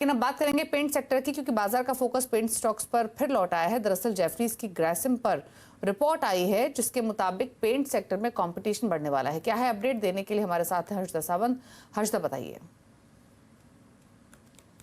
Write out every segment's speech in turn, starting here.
लेकिन अब बात करेंगे पेंट सेक्टर की, क्योंकि बाजार का फोकस पेंट स्टॉक्स पर फिर लौट आया है। दरअसल जेफरीज की ग्रासिम पर रिपोर्ट आई है जिसके मुताबिक पेंट सेक्टर में कंपटीशन बढ़ने वाला है। क्या है अपडेट, देने के लिए हमारे साथ है हर्षदा सावंत। हर्षदा बताइए।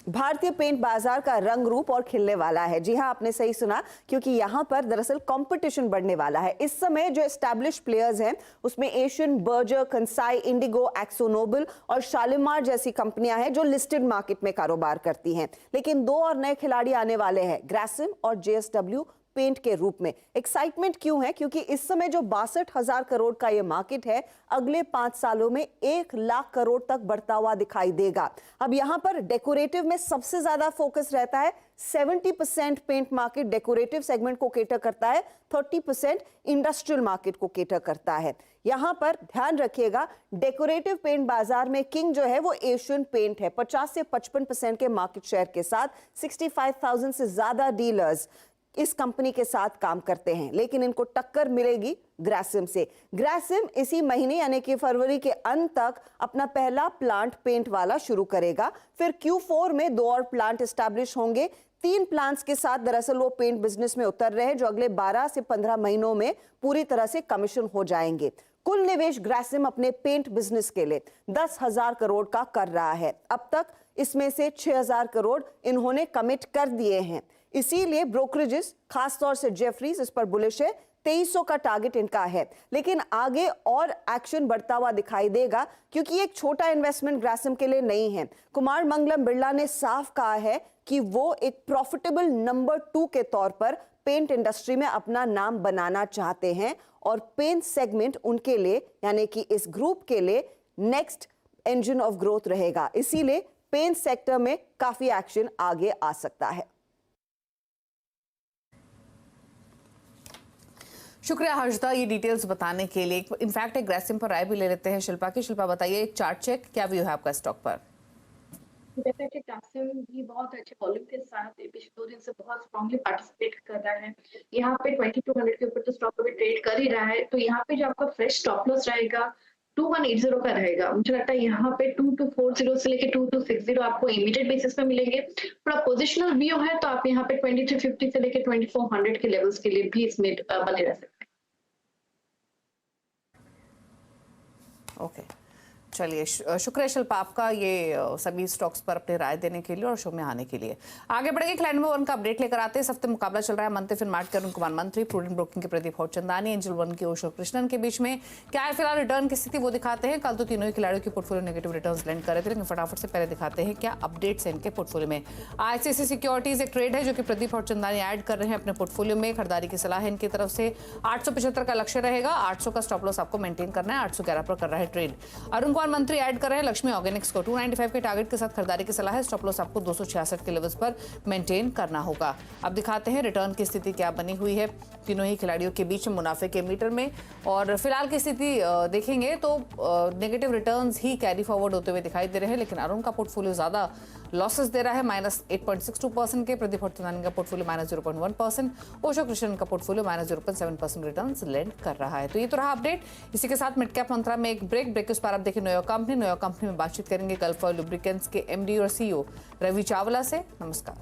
भारतीय पेंट बाजार का रंग रूप और खिलने वाला है। जी हां, आपने सही सुना, क्योंकि यहां पर दरअसल कंपटीशन बढ़ने वाला है। इस समय जो एस्टैब्लिश प्लेयर्स हैं उसमें एशियन, बर्जर, कंसाई, इंडिगो, एक्सो नोबल और शालीमार जैसी कंपनियां हैं जो लिस्टेड मार्केट में कारोबार करती हैं। लेकिन दो और नए खिलाड़ी आने वाले हैं, ग्रासिम और जेएसडब्ल्यू पेंट के रूप में। एक्साइटमेंट क्यों है? क्योंकि इस समय जो 62,000 करोड़ का ये मार्केट है, अगले 5 सालों में 1 लाख करोड़ तक बढ़ता हुआ दिखाई देगा। अब यहां पर डेकोरेटिव में सबसे ज्यादा फोकस रहता है। 70% पेंट मार्केट डेकोरेटिव सेगमेंट को केटर करता है, 30% इंडस्ट्रियल मार्केट को केटर करता है। यहां पर ध्यान रखिएगा, डेकोरेटिव पेंट बाजार में किंग जो है वो एशियन पेंट है, 50 से 55% के मार्केट शेयर के साथ। 65,000 से ज्यादा डीलर्स इस कंपनी के साथ काम करते हैं, लेकिन इनको टक्कर मिलेगी ग्रासिम से। ग्रासिम इसी महीने यानी कि फरवरी के अंत तक अपना पहला प्लांट पेंट वाला शुरू करेगा। फिर Q4 में 2 और प्लांट एस्टैब्लिश होंगे। 3 प्लांट्स के साथ दरअसल वो पेंट बिजनेस में उतर रहे हैं, जो अगले 12 से 15 महीनों में पूरी तरह से कमीशन हो जाएंगे। कुल निवेश ग्रासिम अपने पेंट बिजनेस के लिए 10,000 करोड़ का कर रहा है। अब तक इसमें से 6,000 करोड़ इन्होंने कमिट कर दिए हैं। इसीलिए ब्रोकरेजेस, खासतौर से जेफरीज, इस पर बुलिश है। 2300 का टारगेट इनका है, लेकिन आगे और एक्शन बढ़ता हुआ दिखाई देगा, क्योंकि एक छोटा इन्वेस्टमेंट ग्रासिम के लिए नहीं है। कुमार मंगलम बिरला ने साफ कहा है कि वो एक प्रॉफिटेबल नंबर 2 के तौर पर पेंट इंडस्ट्री में अपना नाम बनाना चाहते हैं, और पेंट सेगमेंट उनके लिए यानी कि इस ग्रुप के लिए नेक्स्ट इंजन ऑफ ग्रोथ रहेगा। इसीलिए पेंट सेक्टर में काफी एक्शन आगे आ सकता है। शुक्रिया हर्षदा ये डिटेल्स बताने के लिए। इनफैक्ट एक ग्रासिम पर राय भी ले लेते हैं शिल्पा की। शिल्पा बताइए, एक चार्ट चेक, क्या व्यू है आपका स्टॉक पर? डेफिनेटली ग्रासिम भी बहुत अच्छे वॉल्यूम के साथ पिछले 2 दिन से बहुत स्ट्रांगली पार्टिसिपेट कर रहा है। यहाँ पे 2200 के ऊपर तो स्टॉक अभी ट्रेड कर ही रहा है, तो यहाँ पे जो आपका फ्रेश स्टॉप लॉस रहेगा 2180 का रहेगा। मुझे लगता है यहाँ पे 2240 से लेके 2260 आपको इमीडिएट बेसिस पे मिलेंगे। थोड़ा पोजिशनल व्यू है तो आप यहाँ पे 2350 से लेके 2400 के लेवल्स के लिए भी इसमें बने रह सकते हैं। ओके, चलिए शुक्रिया शिल्पा आपका ये सभी स्टॉक्स पर अपनी राय देने के लिए और शो में आने के लिए। आगे बढ़ेंगे, क्लाइंट नंबर 1 का अपडेट लेकर आते हैं। इस हफ्ते मुकाबला चल रहा है मंत्री फिनमार्ट के अरुण कुमार मंत्री, प्रूडेंट ब्रोकिंग के प्रदीप हौचंदानी, एंजल वन के ओशो कृष्णन के बीच में क्या है फिलहाल रिटर्न की स्थिति वो दिखाते हैं। कल तो तीनों ही खिलाड़ियों के पोर्टफोलियो नेगेटिव रिटर्न लैंड कर रहे थे, लेकिन फटाफट से पहले दिखाते हैं क्या अपडेट्स है इनके पोर्टफोलियो में। ICICI सिक्योरिटीज एक ट्रेड है जो कि प्रदीप हौचंदानी ऐड कर रहे हैं अपने पोर्टफोलियो में। खरीदारी की सलाह है इनकी तरफ से। 875 का लक्ष्य रहेगा, 800 का स्टॉप लॉस आपको मेंटेन करना है। 811 पर कर रहा है ट्रेड। अरुण कुमार मंत्री ऐड कर रहे हैं लक्ष्मी ऑर्गेनिक्स को। 295 के टारगेट के साथ खरीदारी की सलाह है। स्टॉप लॉस आपको 266 के लेवल्स पर मेंटेन करना होगा। अब दिखाते हैं रिटर्न की स्थिति क्या बनी हुई है तीनों ही खिलाड़ियों के बीच में मुनाफे के मीटर में। और फिलहाल की स्थिति देखेंगे तो नेगेटिव रिटर्न्स ही कैरी फॉरवर्ड होते हुए दिखाई दे रहे हैं, लेकिन अरुण का पोर्टफोलियो ज्यादा लॉसेस दे रहा है, -8.62% के। प्रदीप हौचंदानी का पोर्टफोलियो -0.1%, ओशो कृष्णन का पोर्टफोलियो -0.7% रिटर्न्स लैंड कर रहा है। तो ये तो रहा अपडेट। इसी के साथ मिड कैप मंत्रा में एक ब्रेक के उस पर आप देखिए न्यूयॉर्क कंपनी में बातचीत करेंगे गल्फ ऑयल लुब्रिकेंट्स के MD और CEO रवि चावला से। नमस्कार।